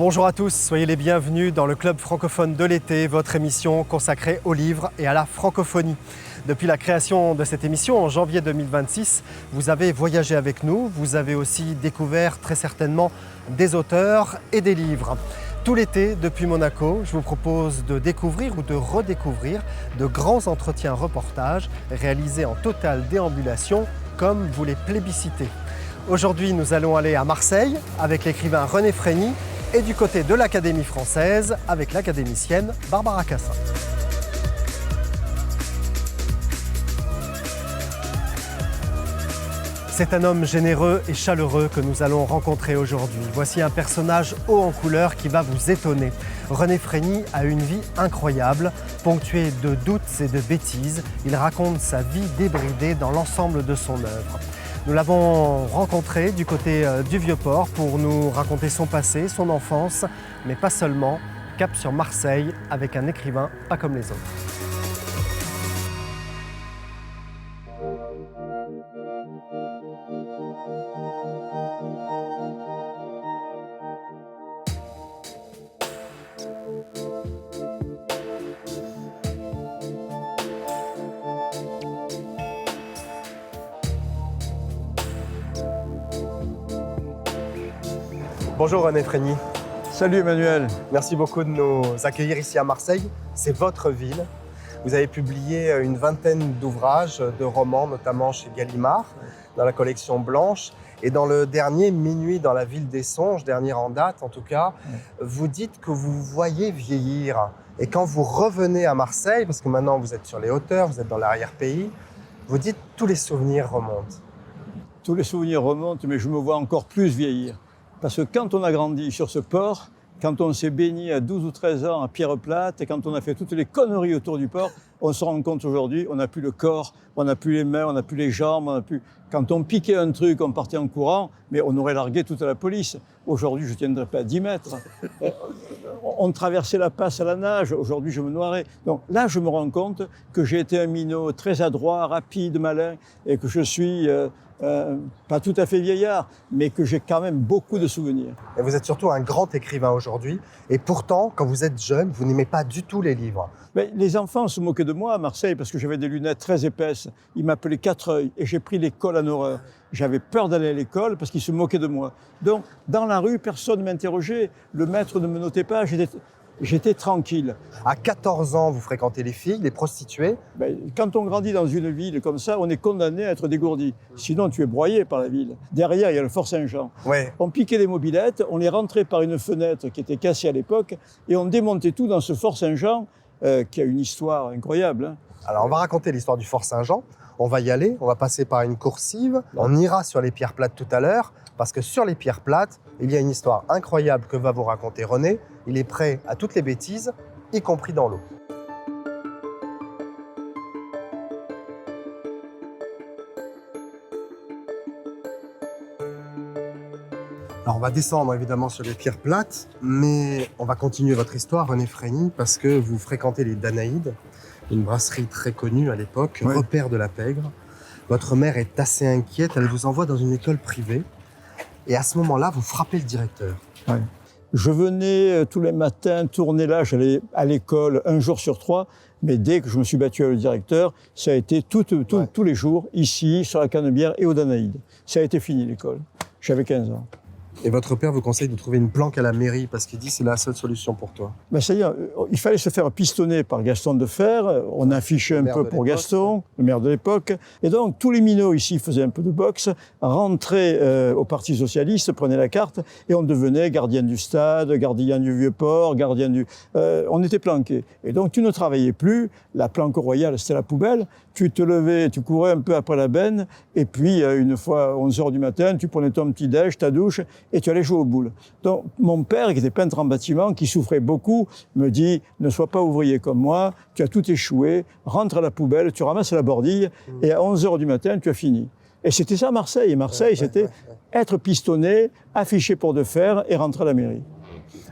Bonjour à tous, soyez les bienvenus dans le Club francophone de l'été, votre émission consacrée aux livres et à la francophonie. Depuis la création de cette émission en janvier 2026, vous avez voyagé avec nous, vous avez aussi découvert très certainement des auteurs et des livres. Tout l'été, depuis Monaco, je vous propose de découvrir ou de redécouvrir de grands entretiens reportages réalisés en totale déambulation comme vous les plébiscitez. Aujourd'hui, nous allons aller à Marseille avec l'écrivain René Frény et du côté de l'Académie française avec l'académicienne Barbara Cassin. C'est un homme généreux et chaleureux que nous allons rencontrer aujourd'hui. Voici un personnage haut en couleur qui va vous étonner. René Frény a une vie incroyable, ponctuée de doutes et de bêtises. Il raconte sa vie débridée dans l'ensemble de son œuvre. Nous l'avons rencontré du côté du Vieux-Port pour nous raconter son passé, son enfance, mais pas seulement. Cap sur Marseille avec un écrivain pas comme les autres. Bonjour René Frény. Salut Emmanuel. Merci beaucoup de nous accueillir ici à Marseille. C'est votre ville. Vous avez publié une vingtaine d'ouvrages, de romans, notamment chez Gallimard, dans la collection Blanche. Et dans le dernier, Minuit dans la ville des songes, dernier en date en tout cas, vous dites que vous voyez vieillir. Et quand vous revenez à Marseille, parce que maintenant vous êtes sur les hauteurs, vous êtes dans l'arrière-pays, vous dites tous les souvenirs remontent. Tous les souvenirs remontent, mais je me vois encore plus vieillir. Parce que quand on a grandi sur ce port, quand on s'est baigné à 12 ou 13 ans à Pierre-Plate et quand on a fait toutes les conneries autour du port, on se rend compte aujourd'hui, on n'a plus le corps, on n'a plus les mains, on n'a plus les jambes, on n'a plus... Quand on piquait un truc, on partait en courant, mais on aurait largué toute la police. Aujourd'hui, je ne tiendrais pas à 10 mètres. On traversait la passe à la nage, aujourd'hui, je me noierais. Donc là, je me rends compte que j'ai été un minot très adroit, rapide, malin, et que je suis... pas tout à fait vieillard, mais que j'ai quand même beaucoup de souvenirs. Et vous êtes surtout un grand écrivain aujourd'hui, et pourtant, quand vous êtes jeune, vous n'aimez pas du tout les livres. Mais les enfants se moquaient de moi à Marseille parce que j'avais des lunettes très épaisses. Ils m'appelaient Quatre-Œils et j'ai pris l'école en horreur. J'avais peur d'aller à l'école parce qu'ils se moquaient de moi. Donc, dans la rue, personne ne m'interrogeait. Le maître ne me notait pas. J'étais tranquille. À 14 ans, vous fréquentez les filles, les prostituées. Quand on grandit dans une ville comme ça, on est condamné à être dégourdi. Sinon, tu es broyé par la ville. Derrière, il y a le Fort Saint-Jean. Ouais. On piquait les mobylettes, on les rentrait par une fenêtre qui était cassée à l'époque et on démontait tout dans ce Fort Saint-Jean qui a une histoire incroyable. Hein. Alors, on va raconter l'histoire du Fort Saint-Jean. On va y aller, on va passer par une coursive. On ira sur les pierres plates tout à l'heure, parce que sur les pierres plates, il y a une histoire incroyable que va vous raconter René. Il est prêt à toutes les bêtises, y compris dans l'eau. Alors on va descendre évidemment sur les pierres plates, mais on va continuer votre histoire, René Frény, parce que vous fréquentez les Danaïdes, une brasserie très connue à l'époque, ouais. Repère de la Pègre. Votre mère est assez inquiète, elle vous envoie dans une école privée, et à ce moment-là, vous frappez le directeur. Ouais. Je venais tous les matins tourner là, j'allais à l'école un jour sur 3, mais dès que je me suis battu avec le directeur, ça a été tous les jours, ici, sur la Canebière et aux Danaïdes. Ça a été fini l'école. J'avais 15 ans. Et votre père vous conseille de trouver une planque à la mairie parce qu'il dit que c'est la seule solution pour toi. C'est-à-dire, il fallait se faire pistonner par Gaston Defferre. On affichait un peu pour Gaston, le maire de l'époque. Et donc, tous les minots ici faisaient un peu de boxe, rentraient au Parti Socialiste, prenaient la carte et on devenait gardien du stade, gardien du Vieux-Port, gardien du... on était planqués. Et donc, tu ne travaillais plus. La planque royale, c'était la poubelle. Tu te levais, tu courais un peu après la benne. Et puis, une fois, 11h du matin, tu prenais ton petit déj, ta douche, et tu allais jouer aux boules. Donc, mon père, qui était peintre en bâtiment, qui souffrait beaucoup, me dit « Ne sois pas ouvrier comme moi, tu as tout échoué, rentre à la poubelle, tu ramasses la bordille, et à 11h du matin, tu as fini. » Et c'était ça Marseille. Et Marseille, c'était être pistonné, affiché pour Defferre et rentrer à la mairie.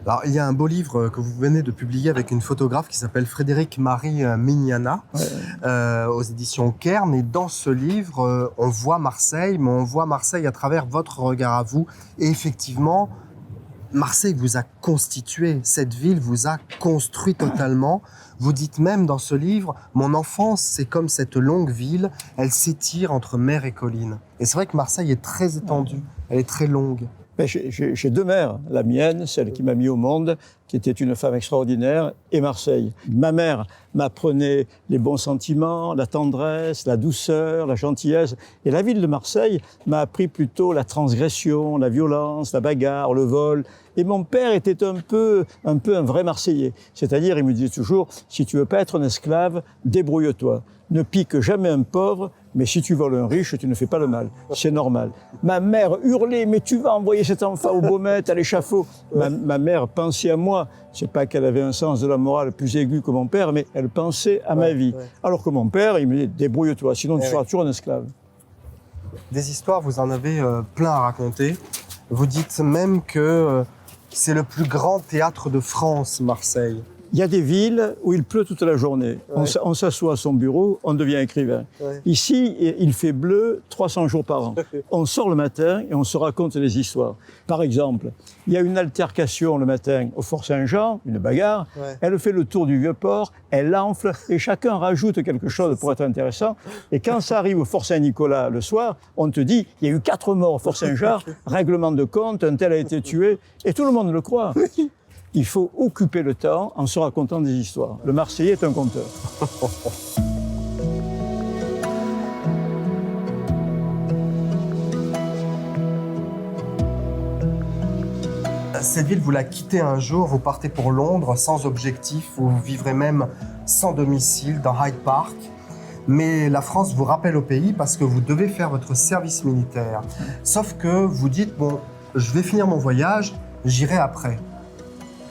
Alors, il y a un beau livre que vous venez de publier avec une photographe qui s'appelle Frédéric-Marie Mignana, aux éditions Kern. Et dans ce livre, on voit Marseille, mais on voit Marseille à travers votre regard à vous. Et effectivement, Marseille vous a constitué, cette ville vous a construit totalement. Vous dites même dans ce livre, mon enfance, c'est comme cette longue ville, elle s'étire entre mer et collines. Et c'est vrai que Marseille est très étendue, elle est très longue. J'ai deux mères, la mienne, celle qui m'a mis au monde, qui était une femme extraordinaire, et Marseille. Ma mère m'apprenait les bons sentiments, la tendresse, la douceur, la gentillesse. Et la ville de Marseille m'a appris plutôt la transgression, la violence, la bagarre, le vol. Et mon père était un peu un vrai Marseillais. C'est-à-dire, il me disait toujours, si tu veux pas être un esclave, débrouille-toi. Ne pique jamais un pauvre, mais si tu voles un riche, tu ne fais pas le mal. C'est normal. Ma mère hurlait, mais tu vas envoyer cet enfant au Baumette, à l'échafaud. Ma mère pensait à moi. C'est pas qu'elle avait un sens de la morale plus aigu que mon père, mais elle pensait à ma vie. Alors que mon père, il me disait, débrouille-toi, sinon tu seras toujours un esclave. Des histoires, vous en avez plein à raconter. Vous dites même que c'est le plus grand théâtre de France, Marseille. Il y a des villes où il pleut toute la journée. Ouais. On s'assoit à son bureau, on devient écrivain. Ouais. Ici, il fait bleu 300 jours par an. On sort le matin et on se raconte des histoires. Par exemple, il y a une altercation le matin au Fort Saint-Jean, une bagarre. Ouais. Elle fait le tour du Vieux-Port, elle enfle et chacun rajoute quelque chose pour être intéressant. Et quand ça arrive au Fort Saint-Nicolas le soir, on te dit il y a eu 4 morts au Fort Saint-Jean, règlement de compte, un tel a été tué. Et tout le monde le croit. Il faut occuper le temps en se racontant des histoires. Le Marseillais est un conteur. Cette ville, vous la quittez un jour, vous partez pour Londres sans objectif, vous vivrez même sans domicile dans Hyde Park. Mais la France vous rappelle au pays parce que vous devez faire votre service militaire. Sauf que vous dites, bon, je vais finir mon voyage, j'irai après.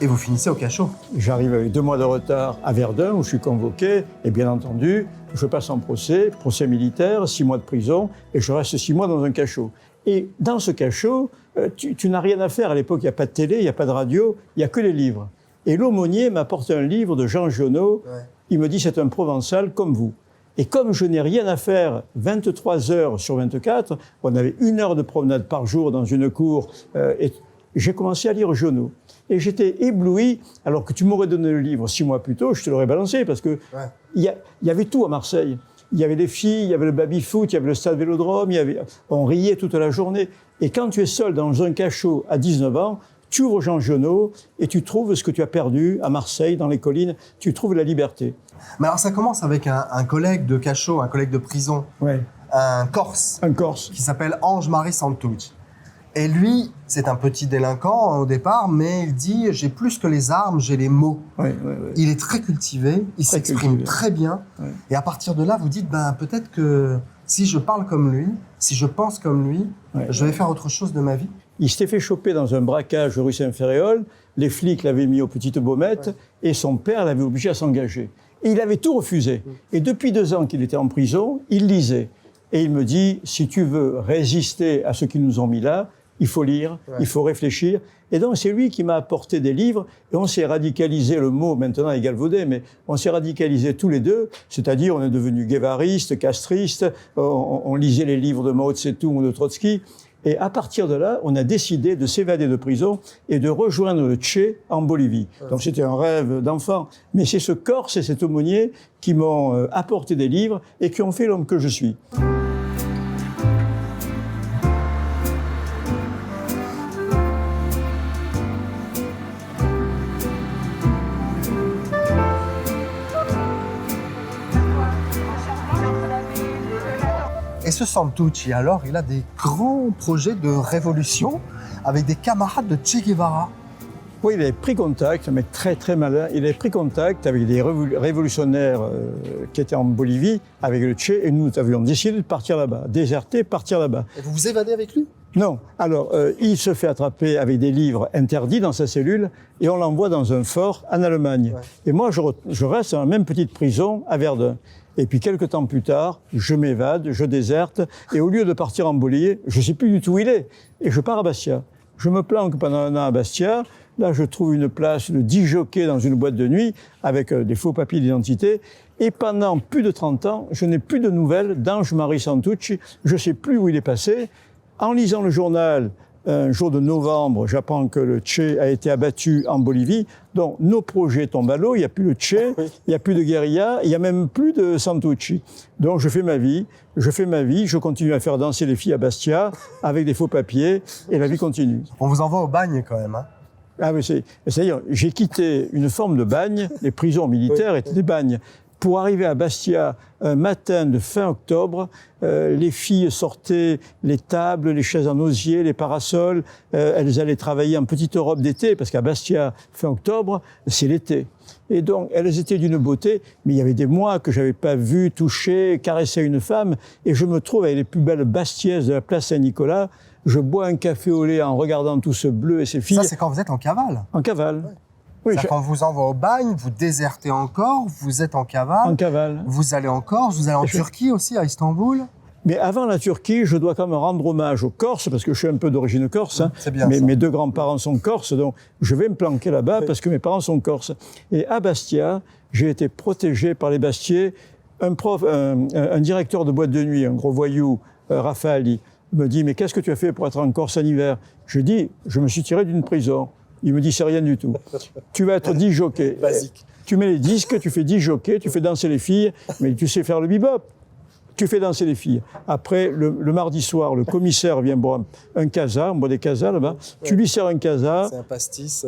Et vous finissez au cachot. J'arrive avec 2 mois de retard à Verdun, où je suis convoqué, et bien entendu, je passe en procès militaire, 6 mois de prison, et je reste 6 mois dans un cachot. Et dans ce cachot, tu n'as rien à faire. À l'époque, il n'y a pas de télé, il n'y a pas de radio, il n'y a que les livres. Et l'aumônier m'apporte un livre de Jean Giono. Ouais. Il me dit, c'est un Provençal comme vous. Et comme je n'ai rien à faire 23 heures sur 24, on avait 1 heure de promenade par jour dans une cour, et j'ai commencé à lire Giono. Et j'étais ébloui, alors que tu m'aurais donné le livre 6 mois plus tôt, je te l'aurais balancé, parce que il y avait tout à Marseille. Il y avait les filles, il y avait le baby-foot, il y avait le stade Vélodrome, on riait toute la journée. Et quand tu es seul dans un cachot à 19 ans, tu ouvres Jean Giono et tu trouves ce que tu as perdu à Marseille, dans les collines, tu trouves la liberté. Mais alors ça commence avec un collègue de cachot, un collègue de prison, un Corse, qui s'appelle Ange-Marie Santucci. Et lui, c'est un petit délinquant au départ, mais il dit « j'ai plus que les armes, j'ai les mots ». Il est très cultivé, il s'exprime très bien. Et à partir de là, vous dites « peut-être que si je parle comme lui, si je pense comme lui, je vais faire autre chose de ma vie ». Il s'était fait choper dans un braquage rue Saint-Ferréol, les flics l'avaient mis aux Petites Baumettes, et son père l'avait obligé à s'engager. Et il avait tout refusé. Et depuis 2 ans qu'il était en prison, il lisait. Et il me dit « si tu veux résister à ceux qui nous ont mis là, il faut lire, il faut réfléchir ». Et donc, c'est lui qui m'a apporté des livres, et on s'est radicalisé, le mot maintenant est galvaudé, mais on s'est radicalisé tous les deux, c'est-à-dire on est devenus guévaristes, castristes, on lisait les livres de Mao Tse-tung ou de Trotsky, et à partir de là, on a décidé de s'évader de prison et de rejoindre le Tché en Bolivie. Donc c'était un rêve d'enfant, mais c'est ce Corse et cet aumônier qui m'ont apporté des livres et qui ont fait l'homme que je suis. Et ce Santucci, alors, il a des grands projets de révolution avec des camarades de Che Guevara. Oui, il avait pris contact, mais très très malin, il avait pris contact avec des révolutionnaires qui étaient en Bolivie, avec le Che, et nous avions décidé de partir là-bas, déserter, partir là-bas. Et vous vous évadez avec lui ? Non. Alors, il se fait attraper avec des livres interdits dans sa cellule, et on l'envoie dans un fort en Allemagne. Et moi, je reste dans la même petite prison à Verdun. Et puis, quelques temps plus tard, je m'évade, je déserte, et au lieu de partir en Bolivie, je ne sais plus du tout où il est, et je pars à Bastia. Je me planque pendant 1 an à Bastia, là je trouve une place de disjockey dans une boîte de nuit, avec des faux papiers d'identité, et pendant plus de 30 ans, je n'ai plus de nouvelles d'Ange-Marie Santucci, je ne sais plus où il est passé. En lisant le journal un jour de novembre, j'apprends que le Che a été abattu en Bolivie. Donc nos projets tombent à l'eau, il n'y a plus le Che, il n'y a plus de guérilla, il n'y a même plus de Santucci. Donc je fais ma vie, je continue à faire danser les filles à Bastia avec des faux papiers et la vie continue. On vous envoie au bagne quand même, hein? Ah oui, c'est-à-dire, j'ai quitté une forme de bagne, les prisons militaires étaient des bagnes. Pour arriver à Bastia, un matin de fin octobre, les filles sortaient les tables, les chaises en osier, les parasols, elles allaient travailler en petite robe d'été, parce qu'à Bastia, fin octobre, c'est l'été. Et donc, elles étaient d'une beauté, mais il y avait des mois que j'avais pas vu, touché, caressé une femme, et je me trouve avec les plus belles bastiaises de la place Saint-Nicolas. Je bois un café au lait en regardant tout ce bleu et ces filles. Ça, c'est quand vous êtes en cavale? En cavale. Ouais. Oui, Quand on vous envoie au bagne, vous désertez encore, vous êtes en cavale. En cavale. Vous allez en Corse, vous allez en Turquie aussi, à Istanbul. Mais avant la Turquie, je dois quand même rendre hommage aux Corses, parce que je suis un peu d'origine corse. Hein. C'est bien Mes deux grands-parents sont corses, donc je vais me planquer là-bas parce que mes parents sont corses. Et à Bastia, j'ai été protégé par les Bastiais. Un directeur de boîte de nuit, un gros voyou, Raffaali, me dit « Mais qu'est-ce que tu as fait pour être en Corse en hiver ?» Je dis « Je me suis tiré d'une prison. » Il me dit « C'est rien du tout. Tu vas être 10 jockeys. Basique. Tu mets les disques, tu fais 10 jockeys, tu fais danser les filles, mais tu sais faire le bebop. Tu fais danser les filles. Après, le mardi soir, le commissaire vient boire un casa, on boit des casas là-bas. Ouais. Tu lui sers un casa. C'est un pastis.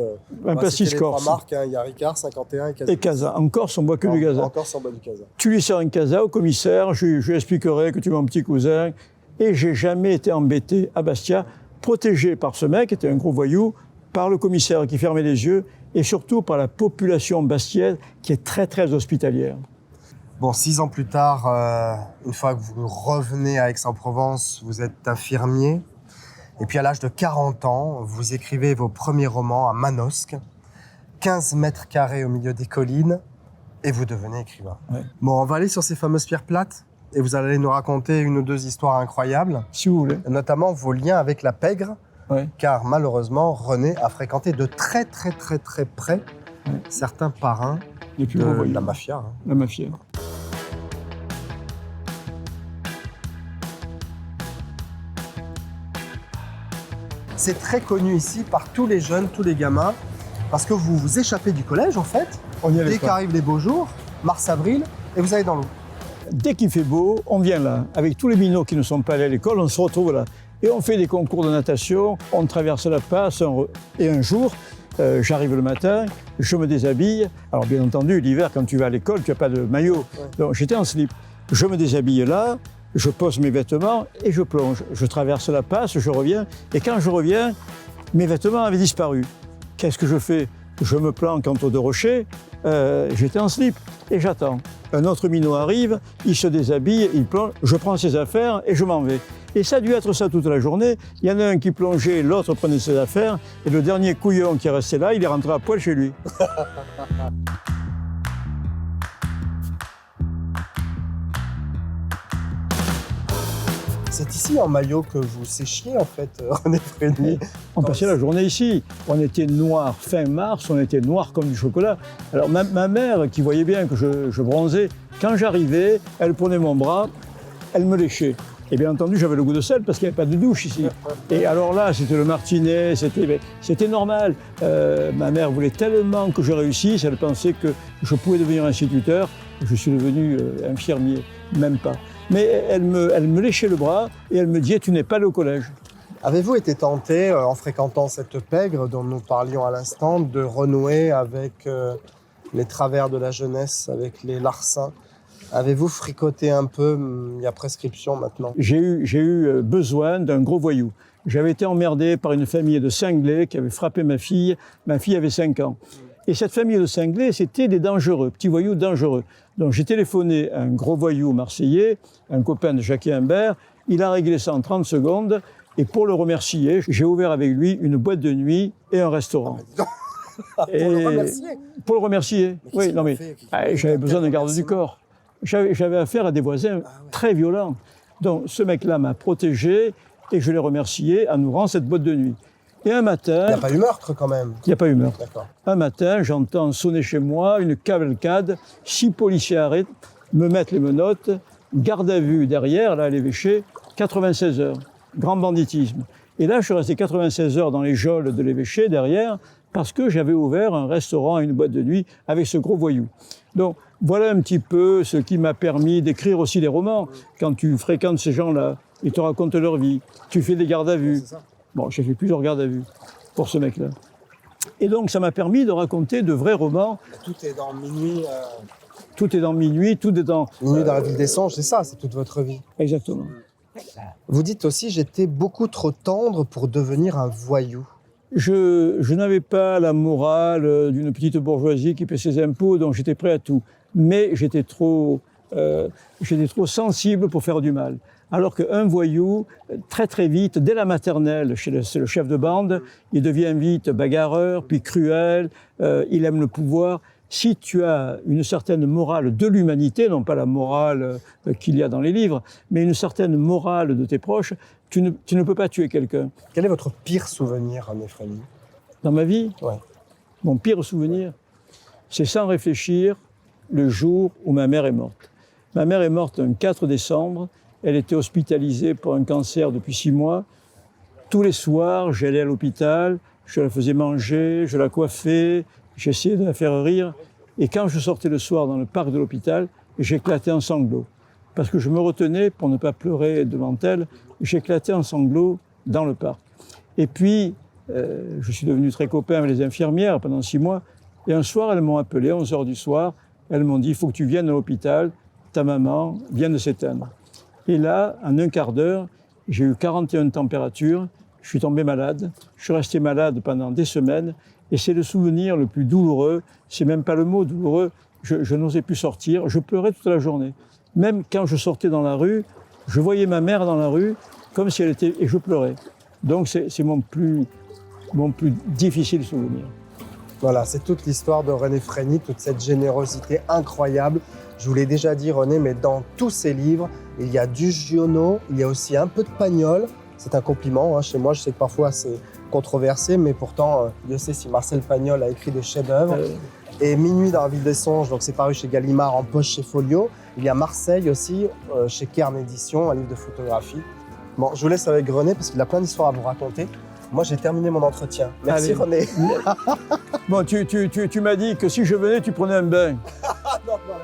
Un pastis corse. Il y a 3 marques, hein, il y a Ricard, 51 et casa. Et casa. En Corse, on boit que du casa. En Corse, on boit du casa. Tu lui sers un casa au commissaire, je lui expliquerai que tu es mon petit cousin. Et j'ai jamais été embêté à Bastia, protégé par ce mec, qui était un gros voyou, par le commissaire qui fermait les yeux, et surtout par la population bastiaise qui est très, très hospitalière. Bon, 6 ans plus tard, une fois que vous revenez à Aix-en-Provence, vous êtes infirmier. Et puis à l'âge de 40 ans, vous écrivez vos premiers romans à Manosque, 15 mètres carrés au milieu des collines, et vous devenez écrivain. Ouais. Bon, on va aller sur ces fameuses pierres plates, et vous allez nous raconter une ou deux histoires incroyables. Si vous voulez. Notamment vos liens avec la pègre, ouais. Car malheureusement, René a fréquenté de très près certains parrains de la mafia. Hein. La mafia. C'est très connu ici par tous les jeunes, tous les gamins, parce que vous vous échappez du collège en fait, dès qu'arrivent les beaux jours, mars-avril, et vous allez dans l'eau. Dès qu'il fait beau, on vient là. Avec tous les minots qui ne sont pas allés à l'école, on se retrouve là. Et on fait des concours de natation, on traverse la passe, et un jour, j'arrive le matin, je me déshabille. Alors bien entendu, l'hiver, quand tu vas à l'école, tu n'as pas de maillot. Ouais. Donc j'étais en slip. Je me déshabille là, je pose mes vêtements et je plonge. Je traverse la passe, je reviens. Et quand je reviens, mes vêtements avaient disparu. Qu'est-ce que je fais? Je me planque entre deux rochers, j'étais en slip et j'attends. Un autre minot arrive, il se déshabille, il plonge, je prends ses affaires et je m'en vais. Et ça a dû être ça toute la journée. Il y en a un qui plongeait, l'autre prenait ses affaires, et le dernier couillon qui est resté là, il est rentré à poil chez lui. C'est ici en maillot que vous séchiez en fait, René Frény. On passait la journée ici. On était noir fin mars, on était noir comme du chocolat. Alors ma mère, qui voyait bien que je bronzais, quand j'arrivais, elle prenait mon bras, elle me léchait. Et bien entendu, j'avais le goût de sel parce qu'il n'y avait pas de douche ici. Et alors là, c'était le martinet, c'était normal. Ma mère voulait tellement que je réussisse, elle pensait que je pouvais devenir instituteur. Je suis devenu infirmier, même pas. Mais elle me léchait le bras et elle me disait « Tu n'es pas allé au collège ». Avez-vous été tenté, en fréquentant cette pègre dont nous parlions à l'instant, de renouer avec les travers de la jeunesse, avec les larcins? Avez-vous fricoté un peu? Il y a prescription maintenant. J'ai eu besoin d'un gros voyou. J'avais été emmerdé par une famille de cinglés qui avait frappé ma fille. Ma fille avait 5 ans. Et cette famille de cinglés, c'était des dangereux, petits voyous dangereux. Donc j'ai téléphoné à un gros voyou marseillais, un copain de Jackie Imbert. Il a réglé ça en 30 secondes. Et pour le remercier, j'ai ouvert avec lui une boîte de nuit et un restaurant. Pour le remercier? Pour le remercier. Oui, non mais j'avais besoin d'un garde du corps. J'avais affaire à des voisins très violents. Donc ce mec-là m'a protégé et je l'ai remercié en ouvrant cette boîte de nuit. Et un matin... Il n'y a pas eu meurtre quand même? Il n'y a pas eu meurtre. Un matin, j'entends sonner chez moi une cavalcade, 6 policiers arrêtent, me mettent les menottes, garde à vue derrière, là à l'évêché, 96 heures, grand banditisme. Et là, je suis resté 96 heures dans les geôles de l'évêché, derrière, parce que j'avais ouvert un restaurant et une boîte de nuit avec ce gros voyou. Donc, voilà un petit peu ce qui m'a permis d'écrire aussi des romans. Quand tu fréquentes ces gens-là, ils te racontent leur vie, tu fais des gardes à vue. Bon, j'ai fait plusieurs gardes à vue pour ce mec-là. Et donc, ça m'a permis de raconter de vrais romans. Tout est dans Minuit. Tout est dans Minuit, tout est dans... Minuit dans la ville des songes, c'est ça, c'est toute votre vie. Exactement. Vous dites aussi, j'étais beaucoup trop tendre pour devenir un voyou. Je n'avais pas la morale d'une petite bourgeoisie qui paie ses impôts, donc j'étais prêt à tout. Mais j'étais trop sensible pour faire du mal. Alors qu'un voyou, très très vite, dès la maternelle, c'est le chef de bande, il devient vite bagarreur, puis cruel, il aime le pouvoir. Si tu as une certaine morale de l'humanité, non pas la morale qu'il y a dans les livres, mais une certaine morale de tes proches, tu ne peux pas tuer quelqu'un. Quel est votre pire souvenir, René Frény? Dans ma vie, Ouais. Mon pire souvenir, c'est sans réfléchir, le jour où ma mère est morte. Ma mère est morte un 4 décembre, elle était hospitalisée pour un cancer depuis 6 mois. Tous les soirs, j'allais à l'hôpital, je la faisais manger, je la coiffais, j'essayais de la faire rire. Et quand je sortais le soir dans le parc de l'hôpital, j'éclatais en sanglots. Parce que je me retenais pour ne pas pleurer devant elle, j'éclatais en sanglots dans le parc. Et puis, je suis devenu très copain avec les infirmières pendant 6 mois. Et un soir, elles m'ont appelé, 11h du soir. Elles m'ont dit, il faut que tu viennes à l'hôpital, ta maman vient de s'éteindre. Et là, en un quart d'heure, j'ai eu 41 températures, je suis tombé malade, je suis resté malade pendant des semaines, et c'est le souvenir le plus douloureux, c'est même pas le mot douloureux, je n'osais plus sortir, je pleurais toute la journée. Même quand je sortais dans la rue, je voyais ma mère dans la rue, comme si elle était... et je pleurais. Donc c'est mon plus difficile souvenir. Voilà, c'est toute l'histoire de René Frény, toute cette générosité incroyable. Je vous l'ai déjà dit, René, mais dans tous ces livres, il y a du Giono, il y a aussi un peu de Pagnol. C'est un compliment, hein. Chez moi, je sais que parfois c'est controversé, mais pourtant, Dieu sait si Marcel Pagnol a écrit des chefs-d'œuvre. Et Minuit dans la ville des songes, donc c'est paru chez Gallimard, en poche chez Folio. Il y a Marseille aussi, chez Kern Édition, un livre de photographie. Bon, je vous laisse avec René parce qu'il a plein d'histoires à vous raconter. Moi, j'ai terminé mon entretien. Merci, allez. René. Bon, tu m'as dit que si je venais, tu prenais un bain. Non, non,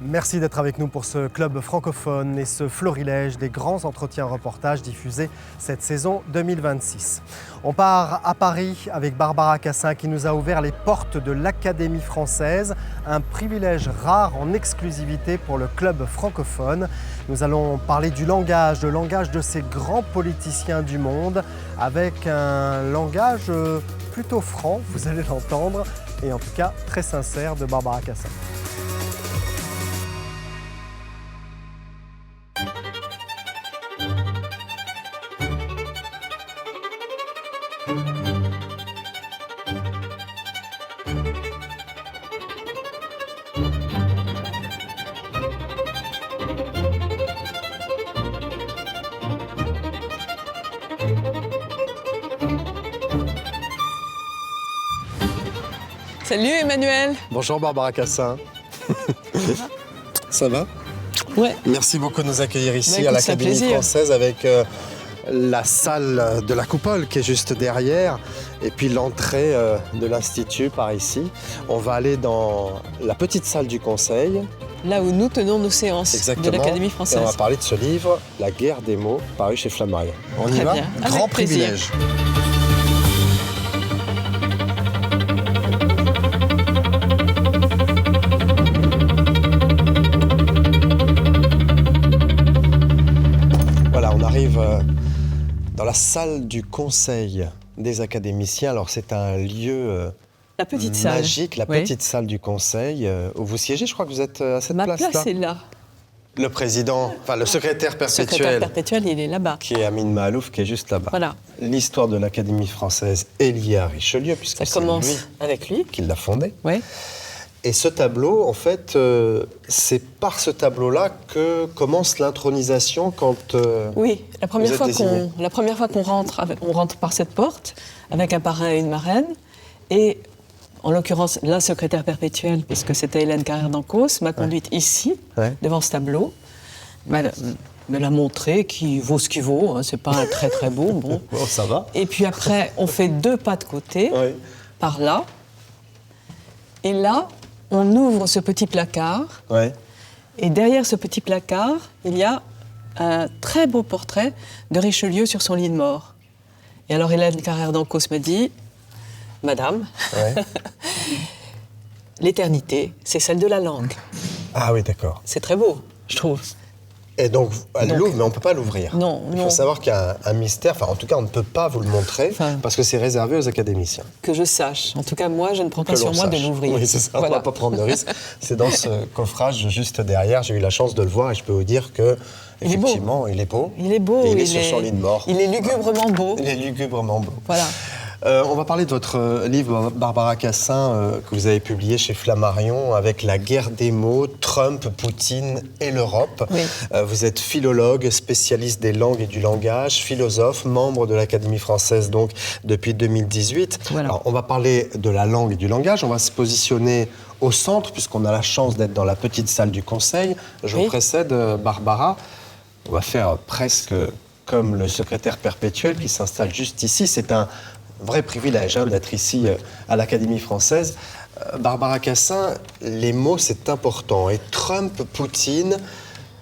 Merci d'être avec nous pour ce club francophone et ce florilège des grands entretiens reportages diffusés cette saison 2026. On part à Paris avec Barbara Cassin qui nous a ouvert les portes de l'Académie française, un privilège rare en exclusivité pour le club francophone. Nous allons parler du langage, le langage de ces grands politiciens du monde, avec un langage plutôt franc, vous allez l'entendre, et en tout cas très sincère de Barbara Cassin. Salut Emmanuel. Bonjour Barbara Cassin. Ça va? Ouais. Merci beaucoup de nous accueillir ici Bah, à écoute, c'est un l'Académie plaisir. française avec la salle de la Coupole qui est juste derrière et puis l'entrée de l'Institut par ici. On va aller dans la petite salle du Conseil. Là où nous tenons nos séances Exactement. de l'Académie Et française. on va parler de ce livre, La guerre des mots, paru chez Flammarion. On y Très va? bien. Avec Grand plaisir. privilège. Voilà, on arrive dans la salle du Conseil des académiciens. Alors c'est un lieu La petite salle. magique, la Oui. petite salle du Conseil où vous siégez. Je crois que vous êtes à cette Ma place-là. place est là. Le président, enfin le secrétaire Le perpétuel, secrétaire perpétuel, il est là-bas. qui est Amine Mahalouf, qui est juste là-bas. Voilà. L'histoire de l'Académie française est liée à Richelieu, puisque Ça c'est commence lui avec lui. qui l'a fondée. Ouais. Et ce tableau, en fait, c'est par ce tableau-là que commence l'intronisation quand Oui, la première vous êtes désigné. fois qu'on rentre, on rentre par cette porte avec un parrain et une marraine. Et en l'occurrence, la secrétaire perpétuelle, puisque c'était Hélène Carrère d'Ancos, m'a conduite ici, devant ce tableau. Me l'a montré, qui vaut ce qu'il vaut. Hein, c'est pas un très très beau. Bon. Bon, ça va. Et puis après, on fait 2 pas de côté, par là. Et là, on ouvre ce petit placard. Ouais. Et derrière ce petit placard, il y a un très beau portrait de Richelieu sur son lit de mort. Et alors Hélène Carrère d'Ancos m'a dit, Madame, l'éternité, c'est celle de la langue. Ah oui, d'accord. C'est très beau, je trouve. Et donc, elle l'ouvre, mais on ne peut pas l'ouvrir. Non, Il faut savoir qu'il y a un mystère, enfin, en tout cas, on ne peut pas vous le montrer, parce que c'est réservé aux académiciens. Que je sache. En tout cas, moi, je ne prends pas Que sur l'on moi de sache. l'ouvrir. Oui, c'est ça, on ne va pas prendre de risque. C'est dans ce coffrage juste derrière, j'ai eu la chance de le voir et je peux vous dire que, effectivement, il est beau. Il est beau. Et il est sur son lit de mort. Il est lugubrement beau. Il est lugubrement beau. Voilà. On va parler de votre livre, Barbara Cassin, que vous avez publié chez Flammarion, avec La guerre des mots, Trump, Poutine et l'Europe. Oui. Vous êtes philologue, spécialiste des langues et du langage, philosophe, membre de l'Académie française donc depuis 2018. Voilà. Alors, on va parler de la langue et du langage, on va se positionner au centre, puisqu'on a la chance d'être dans la petite salle du Conseil. Je vous précède, Barbara. On va faire presque comme le secrétaire perpétuel qui s'installe juste ici. C'est un vrai privilège d'être ici à l'Académie française. Barbara Cassin, les mots, c'est important. Et Trump, Poutine,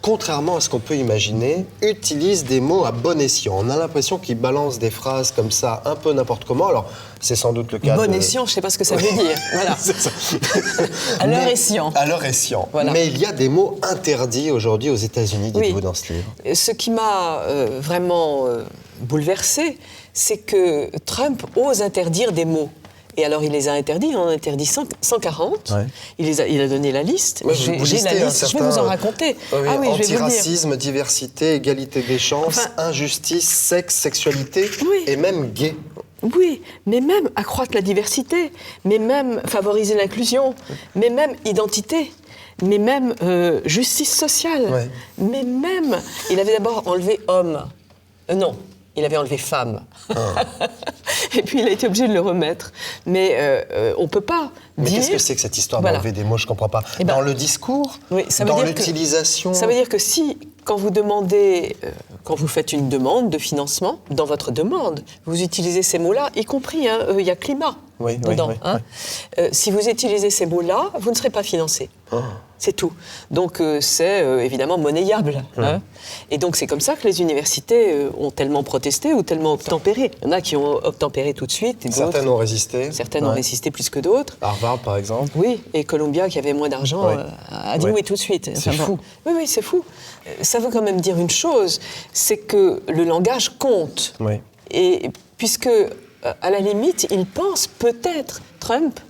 contrairement à ce qu'on peut imaginer, utilisent des mots à bon escient. On a l'impression qu'ils balancent des phrases comme ça, un peu n'importe comment. Alors, c'est sans doute le cas Bon escient, je ne sais pas ce que ça veut dire. Voilà. C'est ça. À leur escient. À leur escient. Voilà. Mais il y a des mots interdits aujourd'hui aux États-Unis, dites-vous, dans ce livre. Ce qui m'a vraiment bouleversée, c'est que Trump ose interdire des mots. Et alors, il les a interdits, il en a interdit 140. Ouais. Il a donné la liste. Ouais, J'ai listez, la liste, je vais vous en raconter. Oui, Ah oui, je vais vous le dire. antiracisme, diversité, égalité des chances, injustice, sexe, sexualité et même gay. Oui, mais même accroître la diversité, mais même favoriser l'inclusion, mais même identité, mais même justice sociale, mais même... Il avait d'abord enlevé homme. Non, il avait enlevé femme. Et puis il a été obligé de le remettre. Mais on ne peut pas Mais dire... qu'est-ce que c'est que cette histoire d'enlever des mots? Je ne comprends pas. Eh ben, dans le discours, oui, ça veut dans dire l'utilisation... Ça veut dire que si, quand vous demandez, quand vous faites une demande de financement, dans votre demande, vous utilisez ces mots-là, y compris, il y a climat dedans. Si vous utilisez ces mots-là, vous ne serez pas financé. C'est tout. Donc c'est évidemment monnayable. Et donc c'est comme ça que les universités ont tellement protesté ou tellement obtempéré. Il y en a qui ont obtempéré tout de suite. Et certaines ont résisté. Certaines ont résisté plus que d'autres. Harvard, par exemple. Oui, et Columbia, qui avait moins d'argent, a dit oui tout de suite. C'est fou. Oui, c'est fou. Ça veut quand même dire une chose, c'est que le langage compte. Oui. Et puisque, à la limite, il pense peut-être, Trump,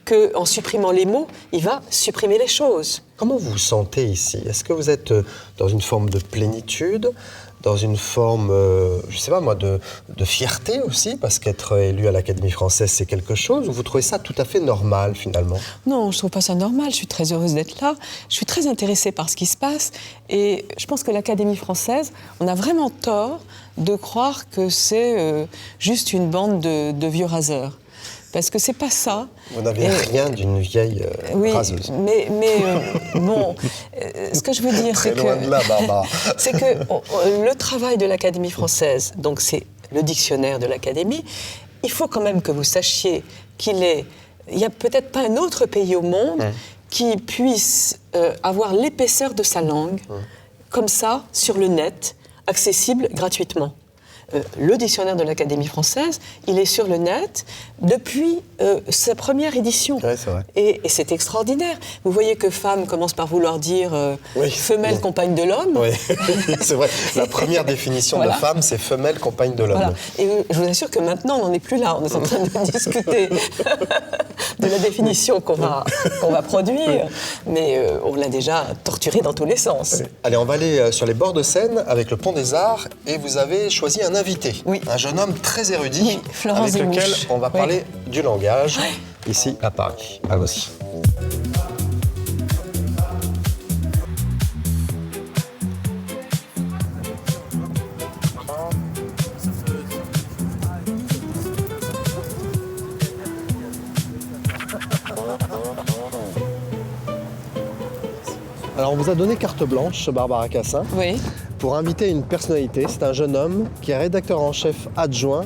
qu'en supprimant les mots, il va supprimer les choses. Comment vous vous sentez ici? Est-ce que vous êtes dans une forme de plénitude, dans une forme, je ne sais pas moi, de fierté aussi, parce qu'être élu à l'Académie française, c'est quelque chose, ou vous trouvez ça tout à fait normal, finalement? Non, je ne trouve pas ça normal. Je suis très heureuse d'être là. Je suis très intéressée par ce qui se passe. Et je pense que l'Académie française, on a vraiment tort de croire que c'est juste une bande de vieux raseurs. Parce que c'est pas ça. Vous n'avez rien d'une vieille raseuse. Mais bon, ce que je veux dire, Très loin de là, Barbara. c'est que le travail de l'Académie française, donc c'est le dictionnaire de l'Académie, il faut quand même que vous sachiez il y a peut-être pas un autre pays au monde qui puisse avoir l'épaisseur de sa langue, comme ça, sur le net, accessible gratuitement. Le dictionnaire de l'Académie française, il est sur le net depuis sa première édition. Ouais, c'est vrai. Et c'est extraordinaire. Vous voyez que femme commence par vouloir dire femelle compagne de l'homme. Oui, c'est vrai. La première définition de femme, c'est femelle compagne de l'homme. Voilà. Et je vous assure que maintenant, on n'en est plus là. On est en train de discuter de la définition qu'on va produire. Mais on l'a déjà torturée dans tous les sens. Allez, on va aller sur les bords de Seine avec le Pont des Arts. Et vous avez choisi un invité, un jeune homme très érudit, Florence avec lequel Zemouche. on va parler du langage, ici à Paris. À Voici. Alors on vous a donné carte blanche, Barbara Cassin, Oui. pour inviter une personnalité. C'est un jeune homme qui est rédacteur en chef adjoint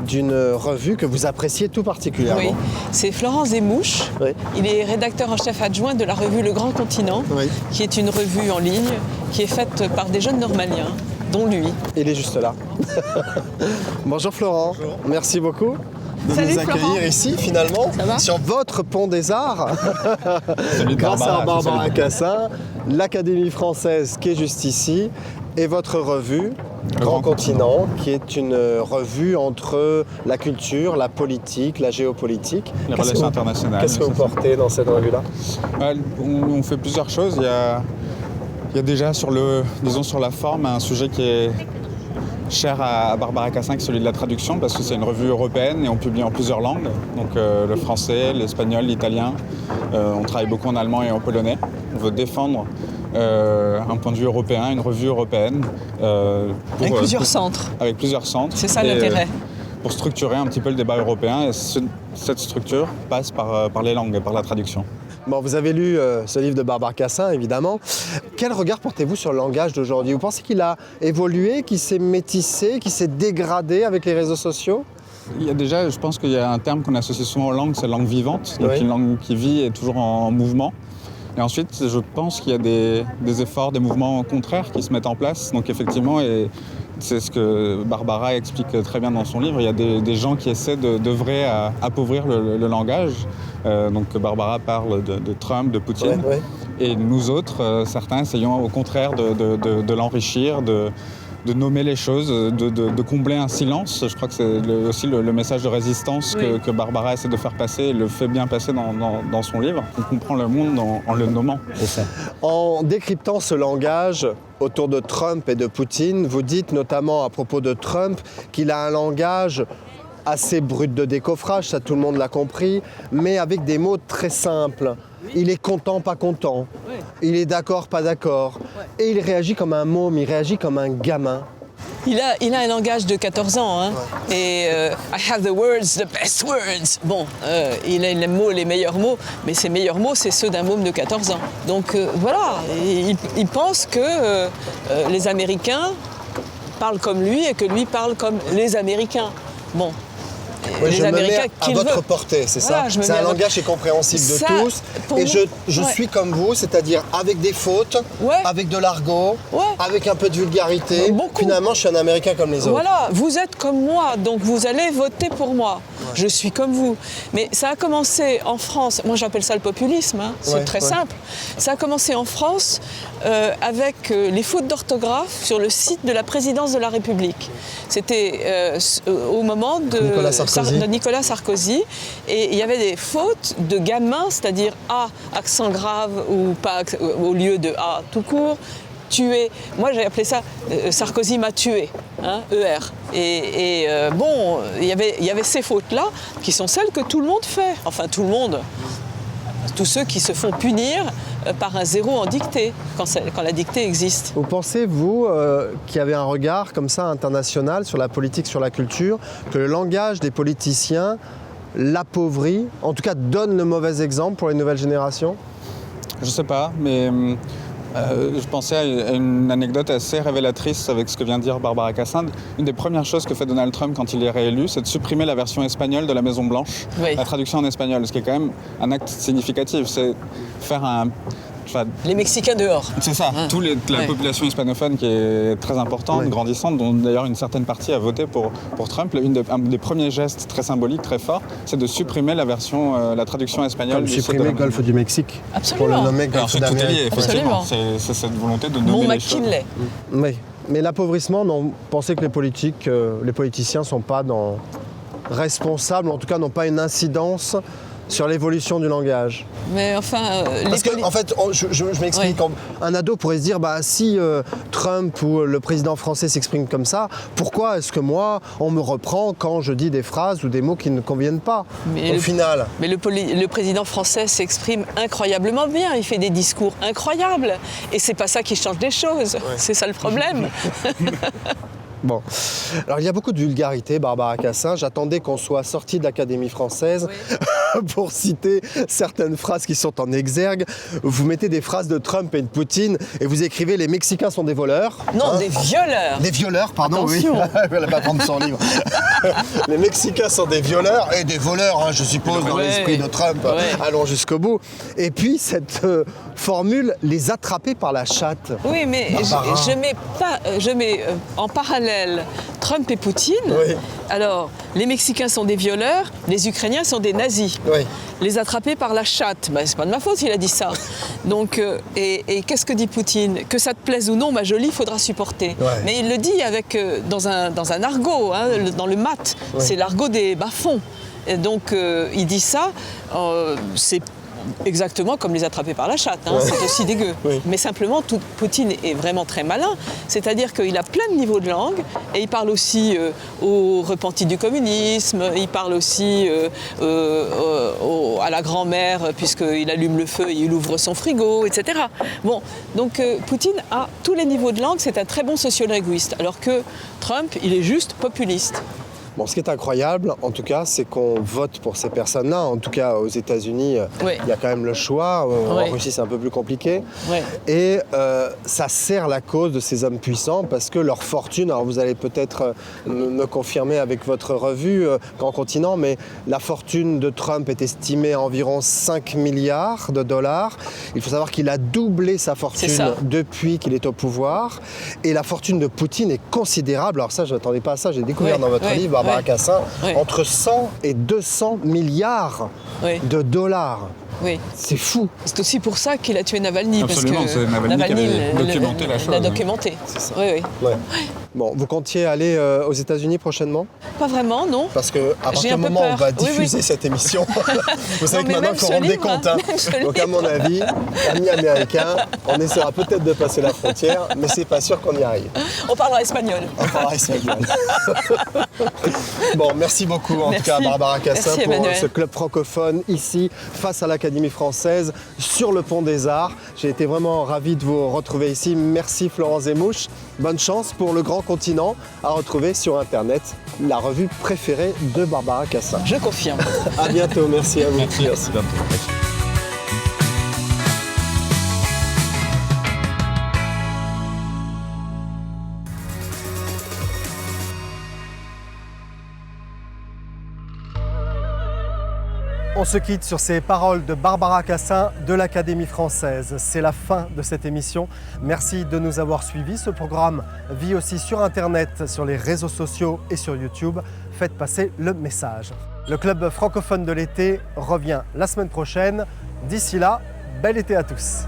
d'une revue que vous appréciez tout particulièrement. Oui, c'est Florent Zemouche. Oui. Il est rédacteur en chef adjoint de la revue Le Grand Continent, Oui. qui est une revue en ligne qui est faite par des jeunes normaliens, dont lui. Il est juste là. Bonjour Florent. Bonjour. Merci beaucoup de Salut, nous accueillir Florent. ici finalement Ça va sur votre pont des Arts. Celui de Grâce à Barbara, Barbara c'est Cassin, l'Académie française qui est juste ici et votre revue Grand Continent qui est une revue entre la culture, la politique, la géopolitique. Les Qu'est-ce relations que internationales. Qu'est-ce que vous portez dans cette revue-là? On fait plusieurs choses. Il y a déjà sur la forme un sujet qui est cher à Barbara Cassin, qui est celui de la traduction, parce que c'est une revue européenne et on publie en plusieurs langues, donc le français, l'espagnol, l'italien. On travaille beaucoup en allemand et en polonais. On veut défendre un point de vue européen, une revue européenne. Avec plusieurs centres. Avec plusieurs centres. C'est ça Et, l'intérêt. pour structurer un petit peu le débat européen, et cette structure passe par les langues et par la traduction. Bon, vous avez lu ce livre de Barbara Cassin, évidemment. Quel regard portez-vous sur le langage d'aujourd'hui? Vous pensez qu'il a évolué, qu'il s'est métissé, qu'il s'est dégradé avec les réseaux sociaux? Il y a déjà, je pense qu'il y a un terme qu'on associe souvent aux langues, c'est langue vivante, donc Oui. une langue qui vit et toujours en mouvement. Et ensuite, je pense qu'il y a des efforts, des mouvements contraires qui se mettent en place. Donc effectivement, et c'est ce que Barbara explique très bien dans son livre, il y a des gens qui essaient d'œuvrer à appauvrir le langage. Donc Barbara parle de Trump, de Poutine. Ouais, ouais. Et nous autres, certains essayons au contraire de l'enrichir, de nommer les choses, de combler un silence. Je crois que c'est aussi le message de résistance Oui. que Barbara essaie de faire passer et le fait bien passer dans son livre. On comprend le monde en le nommant. C'est ça. En décryptant ce langage autour de Trump et de Poutine, vous dites notamment à propos de Trump qu'il a un langage assez brut de décoffrage, ça tout le monde l'a compris, mais avec des mots très simples. Il est content, pas content. Il est d'accord, pas d'accord. Et il réagit comme un môme, il réagit comme un gamin. Il a un langage de 14 ans, hein. Et I have the words, the best words. Bon, il a les mots, les meilleurs mots, mais ces meilleurs mots, c'est ceux d'un môme de 14 ans. Donc voilà, il pense que les Américains parlent comme lui et que lui parle comme les Américains. Bon. Oui, les je me Américains mets à qu'il votre veut. portée, c'est Voilà, ça? je me C'est mets un à votre- langage qui est compréhensible de Ça, tous. pour Et vous, je ouais. suis comme vous, c'est-à-dire avec des fautes, Ouais. avec de l'argot, Ouais. avec un peu de vulgarité. Beaucoup. Finalement, je suis un Américain comme les autres. Voilà, vous êtes comme moi, donc vous allez voter pour moi. Je suis comme vous. Mais ça a commencé en France, moi j'appelle ça le populisme, hein, c'est Ouais, très ouais. simple. Ça a commencé en France avec les fautes d'orthographe sur le site de la présidence de la République. C'était au moment de Nicolas Sarkozy. Et il y avait des fautes de gamins, c'est-à-dire A, accent grave ou pas, au lieu de A tout court. Tuer. Moi, j'ai appelé ça Sarkozy m'a tué, hein, ER. Et bon, il y avait ces fautes-là qui sont celles que tout le monde fait. Enfin, tout le monde. Tous ceux qui se font punir par un zéro en dictée, quand la dictée existe. Vous pensez, vous, qu'il y avait un regard comme ça international sur la politique, sur la culture, que le langage des politiciens l'appauvrit, en tout cas donne le mauvais exemple pour les nouvelles générations? Je sais pas, mais je pensais à une anecdote assez révélatrice avec ce que vient de dire Barbara Cassin. Une des premières choses que fait Donald Trump quand il est réélu, c'est de supprimer la version espagnole de la Maison Blanche, Oui. la traduction en espagnol, ce qui est quand même un acte significatif. C'est faire Les Mexicains dehors. c'est ça, Hein. la Ouais. population hispanophone qui est très importante, Ouais. grandissante, dont d'ailleurs une certaine partie a voté pour Trump. Un des premiers gestes très symboliques, très forts, c'est de supprimer la traduction espagnole. Comme du site de supprimer la le Maison Golfe du Mexique. Absolument. Pour le nommer Alors Golfe c'est tout est lié, d'Amérique. effectivement. Absolument. C'est cette volonté de Mon nommer les choses. McKinley. Oui. Mais l'appauvrissement, non, pensez que les politiciens ne sont pas responsables, en tout cas n'ont pas une incidence sur l'évolution du langage. Mais enfin, Parce que, en fait, je m'explique. Ouais. Un ado pourrait se dire, si Trump ou le président français s'exprime comme ça, pourquoi est-ce que moi, on me reprend quand je dis des phrases ou des mots qui ne conviennent pas, Mais au le- final? Mais le président français s'exprime incroyablement bien, il fait des discours incroyables. Et c'est pas ça qui change des choses, c'est ça le problème. Bon. Alors, il y a beaucoup de vulgarité, Barbara Cassin. J'attendais qu'on soit sorti de l'Académie française. pour citer certaines phrases qui sont en exergue, vous mettez des phrases de Trump et de Poutine et vous écrivez « Les Mexicains sont des voleurs ». Non, des violeurs. Des violeurs, pardon, Attention. oui. Elle va prendre son livre. Les Mexicains sont des violeurs et des voleurs, hein, je suppose, dans Ouais. l'esprit de Trump. Ouais. Allons jusqu'au bout. Et puis cette formule, les attraper par la chatte. Oui, mais Barbara. je mets en parallèle Trump et Poutine. Oui. Alors, les Mexicains sont des violeurs, les Ukrainiens sont des nazis. Oui. Les attraper par la chatte, c'est pas de ma faute s'il a dit ça. Donc, et qu'est-ce que dit Poutine? Que ça te plaise ou non, ma jolie, il faudra supporter. Ouais. Mais il le dit avec, dans un argot, hein, dans le mat. Ouais. C'est l'argot des bas-fonds. Et donc, il dit ça, c'est exactement comme les attraper par la chatte, hein, c'est aussi dégueu. Oui. Mais simplement, Poutine est vraiment très malin, c'est-à-dire qu'il a plein de niveaux de langue, et il parle aussi aux repentis du communisme, il parle aussi à la grand-mère, puisqu'il allume le feu et il ouvre son frigo, etc. Bon, donc Poutine a tous les niveaux de langue, c'est un très bon sociolinguiste, alors que Trump, il est juste populiste. Bon, ce qui est incroyable, en tout cas, c'est qu'on vote pour ces personnes-là. En tout cas, aux États-Unis, Oui. il y a quand même le choix. En Oui. Russie, c'est un peu plus compliqué. Oui. Et ça sert la cause de ces hommes puissants parce que leur fortune, alors vous allez peut-être me confirmer avec votre revue Grand Continent, mais la fortune de Trump est estimée à environ 5 milliards de dollars. Il faut savoir qu'il a doublé sa C'est fortune ça. depuis qu'il est au pouvoir. Et la fortune de Poutine est considérable. Alors ça, je n'attendais pas à ça. J'ai découvert Oui, dans votre oui, livre, Barbara oui. Cassin, Oui. entre 100 et 200 milliards Oui. de dollars. Oui. C'est fou. C'est aussi pour ça qu'il a tué Navalny, Absolument, parce que c'est Navalny qui avait documenté la chose. l'a documenté. ça. Oui, oui. Ouais. Bon, vous comptiez aller aux États-Unis prochainement? Pas vraiment, non. Parce que à partir J'ai du un peu moment où on va peur. Oui, diffuser oui. cette émission, vous savez Non, que mais maintenant même il faut ce rendre des livre, comptes. Hein. même ce Donc à mon avis, amis américains, on essaiera peut-être de passer la frontière, mais c'est pas sûr qu'on y arrive. On parlera espagnol. On parlera espagnol. Bon, merci beaucoup en Merci. tout cas Barbara Cassin Merci, pour Emmanuel. ce club francophone ici face à l'Académie française sur le Pont des Arts. J'ai été vraiment ravi de vous retrouver ici. Merci Florence Zemouche. Bonne chance pour le Grand Continent à retrouver sur Internet, la revue préférée de Barbara Cassin. Je confirme. À bientôt, merci à vous. Merci bientôt. On se quitte sur ces paroles de Barbara Cassin de l'Académie française. C'est la fin de cette émission. Merci de nous avoir suivis. Ce programme vit aussi sur Internet, sur les réseaux sociaux et sur YouTube. Faites passer le message. Le club francophone de l'été revient la semaine prochaine. D'ici là, bel été à tous.